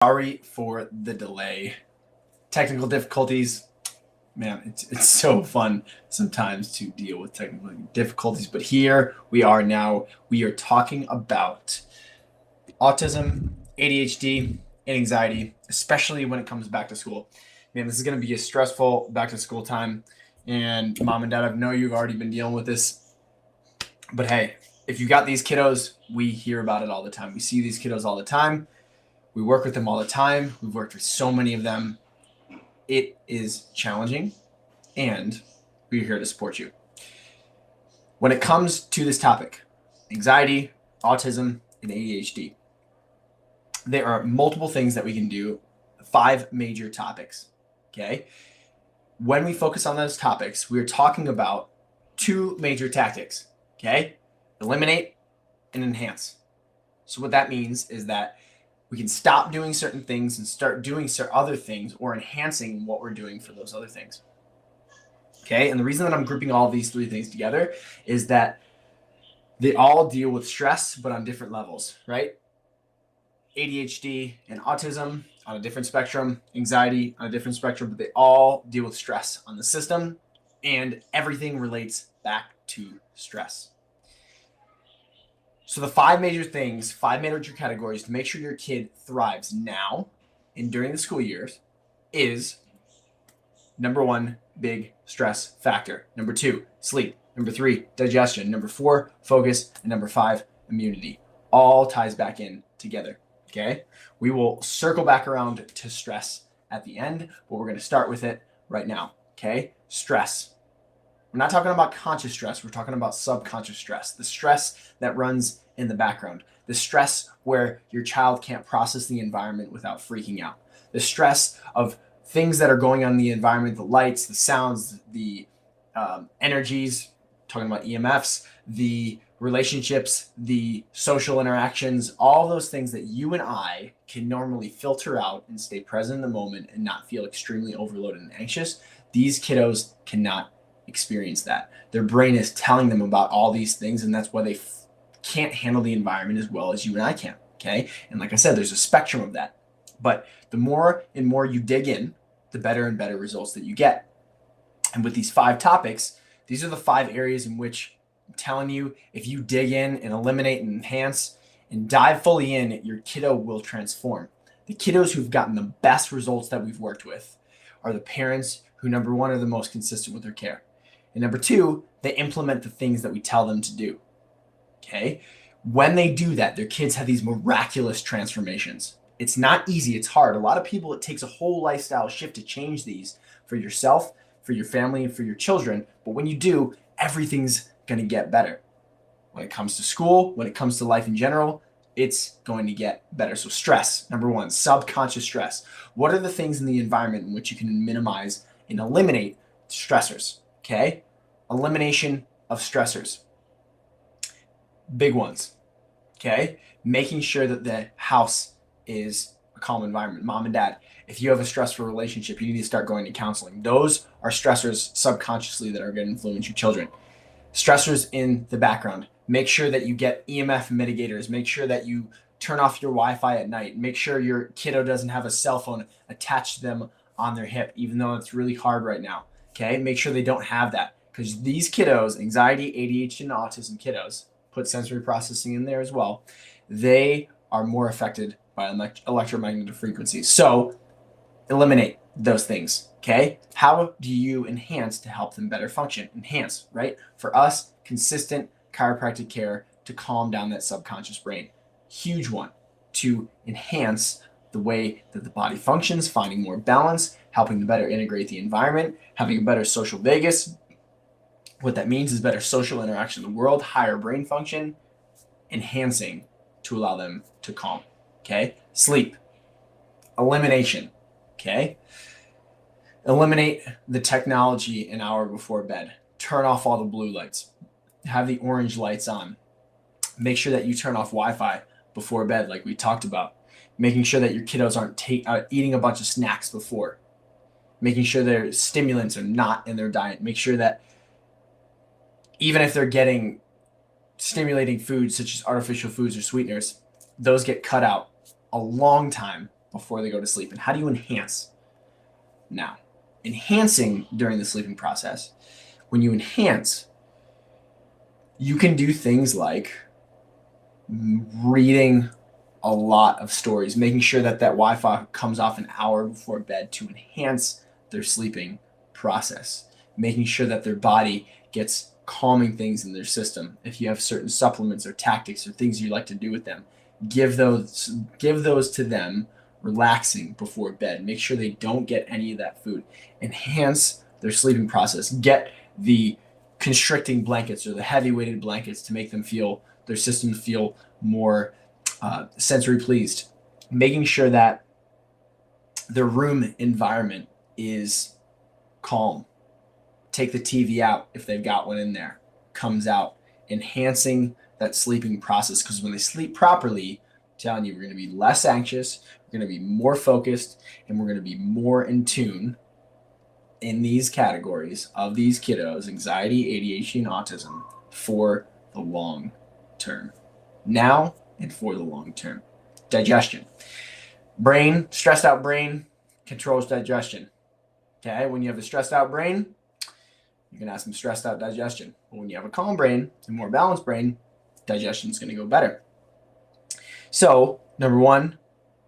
Sorry for the delay. Technical difficulties. Man, it's so fun sometimes to deal with technical difficulties. But here we are now. We are talking about autism, ADHD, and anxiety, especially when it comes back to school. Man, this is going to be a stressful back to school time. And mom and dad, I know you've already been dealing with this. But hey, if you got these kiddos, we hear about it all the time. We see these kiddos all the time. We work with them all the time. We've worked with so many of them. It is challenging, and we're here to support you. When it comes to this topic, anxiety, autism, and ADHD, there are multiple things that we can do, 5 major topics, okay? When we focus on those topics, we're talking about 2 major tactics, okay? Eliminate and enhance. So what that means is that we can stop doing certain things and start doing other things or enhancing what we're doing for those other things. Okay, and the reason that I'm grouping all of these 3 things together is that they all deal with stress, but on different levels, right? ADHD and autism on a different spectrum, anxiety on a different spectrum, but they all deal with stress on the system, and everything relates back to stress. So the 5 major things, 5 major categories to make sure your kid thrives now and during the school years is number 1, big stress factor. Number 2, sleep. Number 3, digestion. Number 4, focus. And number 5, immunity. All ties back in together, okay? We will circle back around to stress at the end, but we're going to start with it right now, okay? Stress. We're not talking about conscious stress. We're talking about subconscious stress, the stress that runs in the background, the stress where your child can't process the environment without freaking out, the stress of things that are going on in the environment, the lights, the sounds, the energies, talking about EMFs, the relationships, the social interactions, all those things that you and I can normally filter out and stay present in the moment and not feel extremely overloaded and anxious. These kiddos cannot experience that. Their brain is telling them about all these things, and that's why they can't handle the environment as well as you and I can, okay? And like I said, there's a spectrum of that. But the more and more you dig in, the better and better results that you get. And with these 5 topics, these are the 5 areas in which I'm telling you, if you dig in and eliminate and enhance and dive fully in, your kiddo will transform. The kiddos who've gotten the best results that we've worked with are the parents who, number 1, are the most consistent with their care. And number 2, they implement the things that we tell them to do. Okay? When they do that, their kids have these miraculous transformations. It's not easy. It's hard. A lot of people, it takes a whole lifestyle shift to change these for yourself, for your family, and for your children. But when you do, everything's going to get better. When it comes to school, when it comes to life in general, it's going to get better. So stress, number 1, subconscious stress. What are the things in the environment in which you can minimize and eliminate stressors? Okay? Elimination of stressors. Big ones. Okay? Making sure that the house is a calm environment. Mom and dad, if you have a stressful relationship, you need to start going to counseling. Those are stressors subconsciously that are going to influence your children. Stressors in the background. Make sure that you get EMF mitigators. Make sure that you turn off your Wi-Fi at night. Make sure your kiddo doesn't have a cell phone attached to them on their hip, even though it's really hard right now. Okay? Make sure they don't have that. Because these kiddos, anxiety, ADHD, and autism kiddos, put sensory processing in there as well, they are more affected by electromagnetic frequencies. So eliminate those things, okay? How do you enhance to help them better function? Enhance, right? For us, consistent chiropractic care to calm down that subconscious brain. Huge one to enhance the way that the body functions, finding more balance, helping to better integrate the environment, having a better social vagus. What that means is better social interaction in the world, higher brain function, enhancing to allow them to calm, okay? Sleep, elimination, okay? Eliminate the technology an hour before bed. Turn off all the blue lights. Have the orange lights on. Make sure that you turn off Wi-Fi before bed like we talked about. Making sure that your kiddos aren't eating a bunch of snacks before. Making sure their stimulants are not in their diet. Make sure that even if they're getting stimulating foods such as artificial foods or sweeteners, those get cut out a long time before they go to sleep. And how do you enhance? Now, enhancing during the sleeping process, when you enhance, you can do things like reading a lot of stories, making sure that Wi-Fi comes off an hour before bed to enhance their sleeping process, making sure that their body gets calming things in their system. If you have certain supplements or tactics or things you like to do with them, give those to them relaxing before bed. Make sure they don't get any of that food. Enhance their sleeping process. Get the constricting blankets or the heavy weighted blankets to make them feel, their system feel more sensory pleased. Making sure that their room environment is calm. Take the TV out if they've got one in there, comes out, enhancing that sleeping process, because when they sleep properly, I'm telling you, we're going to be less anxious, we're going to be more focused, and we're going to be more in tune in these categories of these kiddos, anxiety, ADHD, and autism, for the long term. Now and for the long term. Digestion. Brain, stressed out brain controls digestion. Okay, when you have a stressed out brain, you're going to have some stressed out digestion. But when you have a calm brain, a more balanced brain, digestion is going to go better. So, number one,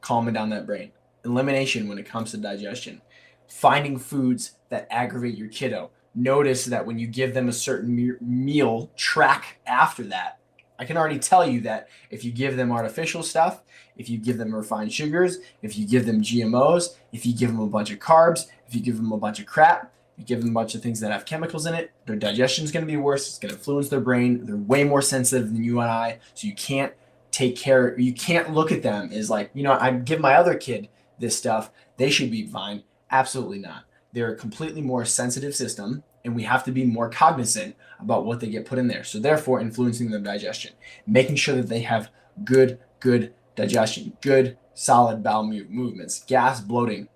calming down that brain. Elimination when it comes to digestion. Finding foods that aggravate your kiddo. Notice that when you give them a certain meal, track after that. I can already tell you that if you give them artificial stuff, if you give them refined sugars, if you give them GMOs, if you give them a bunch of carbs, if you give them a bunch of crap, you give them a bunch of things that have chemicals in it, their digestion is going to be worse. It's going to influence their brain. They're way more sensitive than you and I. So you can't take care. You can't look at them as like, I give my other kid this stuff, they should be fine. Absolutely not. They're a completely more sensitive system, and we have to be more cognizant about what they get put in there. So therefore, influencing their digestion, making sure that they have good digestion, good solid bowel movements, gas, bloating.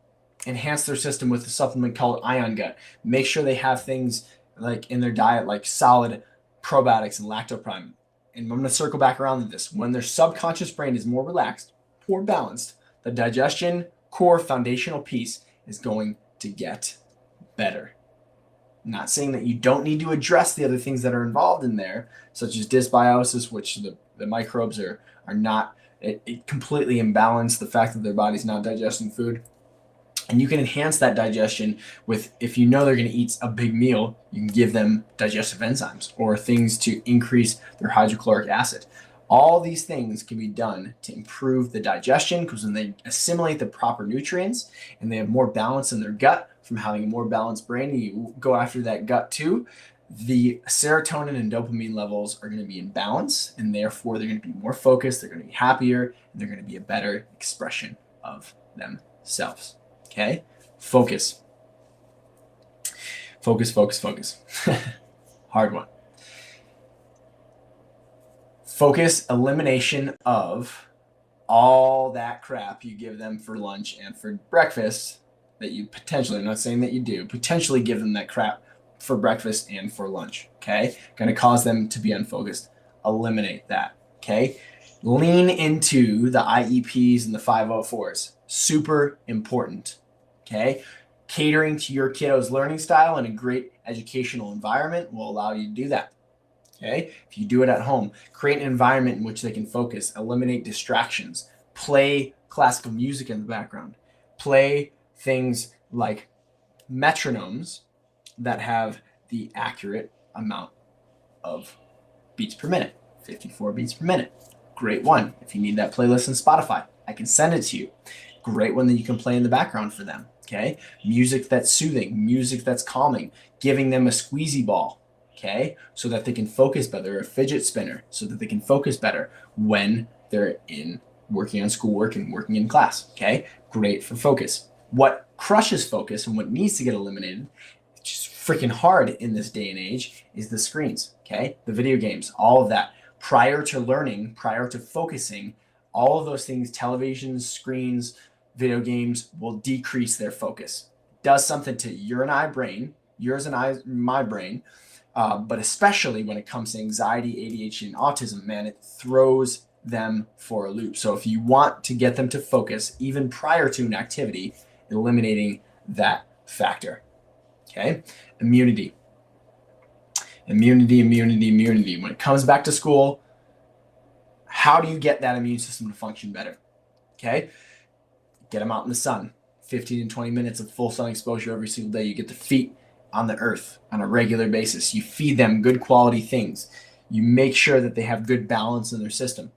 Enhance their system with a supplement called Ion Gut. Make sure they have things like in their diet, like solid probiotics and lactoprime. And I'm going to circle back around to this. When their subconscious brain is more relaxed, more balanced, the digestion core foundational piece is going to get better. I'm not saying that you don't need to address the other things that are involved in there, such as dysbiosis, which the microbes are not it completely imbalanced, the fact that their body's not digesting food. And you can enhance that digestion with, if you know they're going to eat a big meal, you can give them digestive enzymes or things to increase their hydrochloric acid. All these things can be done to improve the digestion, because when they assimilate the proper nutrients and they have more balance in their gut from having a more balanced brain, and you go after that gut too, the serotonin and dopamine levels are going to be in balance, and therefore they're going to be more focused, they're going to be happier, and they're going to be a better expression of themselves. Okay? Focus. Hard one. Focus, elimination of all that crap you give them for lunch and for breakfast that you potentially, I'm not saying that you do, potentially give them that crap for breakfast and for lunch. Okay? Going to cause them to be unfocused. Eliminate that. Okay? Lean into the IEPs and the 504s. Super important. Okay? Catering to your kiddo's learning style in a great educational environment will allow you to do that. Okay? If you do it at home, create an environment in which they can focus, eliminate distractions, play classical music in the background, play things like metronomes that have the accurate amount of beats per minute, 54 beats per minute. Great one. If you need that playlist on Spotify, I can send it to you. Great one that you can play in the background for them. Okay? Music that's soothing, music that's calming, giving them a squeezy ball. Okay, so that they can focus better, a fidget spinner, so that they can focus better when they're in working on schoolwork and working in class. Okay, great for focus. What crushes focus and what needs to get eliminated, which is freaking hard in this day and age, is the screens. Okay, the video games, all of that. Prior to learning, prior to focusing, all of those things, televisions, screens, video games, will decrease their focus. Does something to yours and my brain. But especially when it comes to anxiety, ADHD, and autism, man, it throws them for a loop. So if you want to get them to focus even prior to an activity, eliminating that factor. Okay? Immunity. Immunity. When it comes back to school, how do you get that immune system to function better? Okay? Get them out in the sun. 15 and 20 minutes of full sun exposure every single day. You get their feet on the earth on a regular basis. You feed them good quality things. You make sure that they have good balance in their system.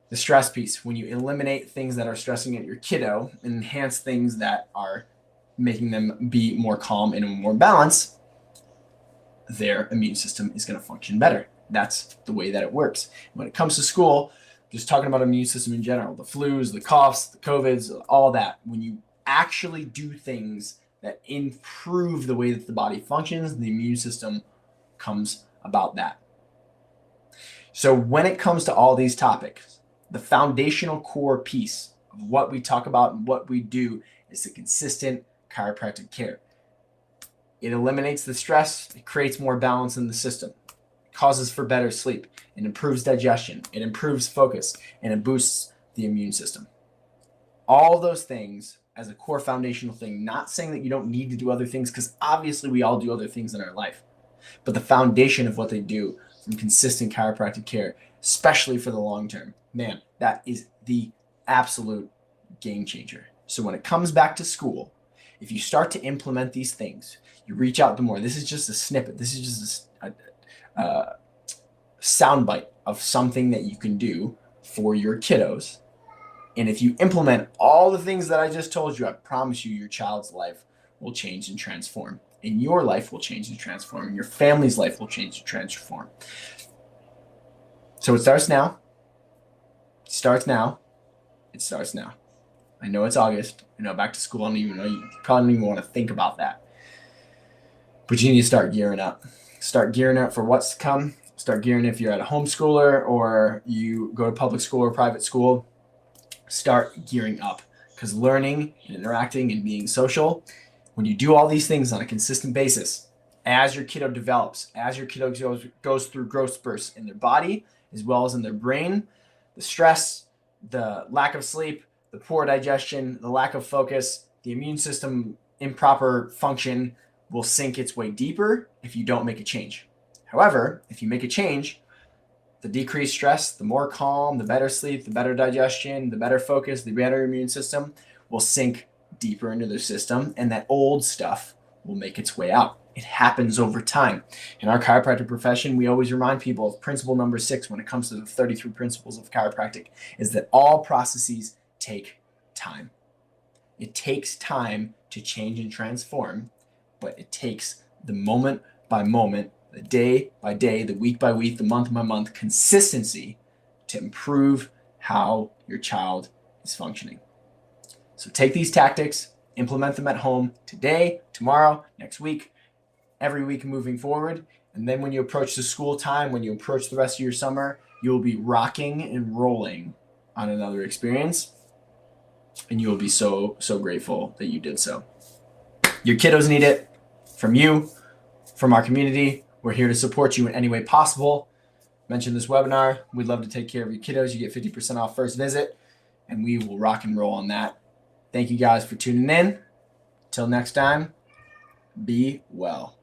The stress piece, when you eliminate things that are stressing at your kiddo and enhance things that are making them be more calm and more balanced, their immune system is going to function better. That's the way that it works. When it comes to school, just talking about immune system in general, the flus, the coughs, the COVIDs, all that. When you actually do things that improve the way that the body functions, the immune system comes about that. So when it comes to all these topics, the foundational core piece of what we talk about and what we do is the consistent chiropractic care. It eliminates the stress, it creates more balance in the system, it causes for better sleep, it improves digestion, it improves focus, and it boosts the immune system. All those things as a core foundational thing, not saying that you don't need to do other things, because obviously we all do other things in our life, but the foundation of what they do from consistent chiropractic care, especially for the long term, man, that is the absolute game changer. So when it comes back to school, if you start to implement these things, you reach out to more. This is just a snippet. This is just a soundbite of something that you can do for your kiddos. And if you implement all the things that I just told you, I promise you your child's life will change and transform. And your life will change and transform. And your family's life will change and transform. So it starts now. It starts now. It starts now. I know it's August. I know back to school. I don't even know. You probably don't even want to think about that. But you need to start gearing up. Start gearing up for what's to come. Start gearing if you're at a homeschooler or you go to public school or private school. Start gearing up, because learning and interacting and being social, when you do all these things on a consistent basis, as your kiddo develops, as your kiddo goes through growth spurts in their body as well as in their brain, the stress, the lack of sleep, the poor digestion, the lack of focus, the immune system improper function will sink its way deeper if you don't make a change. However, if you make a change, the decreased stress, the more calm, the better sleep, the better digestion, the better focus, the better immune system will sink deeper into their system, and that old stuff will make its way out. It happens over time. In our chiropractic profession, we always remind people of principle number 6 when it comes to the 33 principles of chiropractic, is that all processes take time. It takes time to change and transform, but it takes the moment by moment, the day by day, the week by week, the month by month consistency to improve how your child is functioning. So take these tactics, implement them at home today, tomorrow, next week, every week moving forward. And then when you approach the school time, when you approach the rest of your summer, you'll be rocking and rolling on another experience. And you will be so, so grateful that you did so. Your kiddos need it from you, from our community. We're here to support you in any way possible. Mention this webinar. We'd love to take care of your kiddos. You get 50% off first visit, and we will rock and roll on that. Thank you guys for tuning in. Till next time, be well.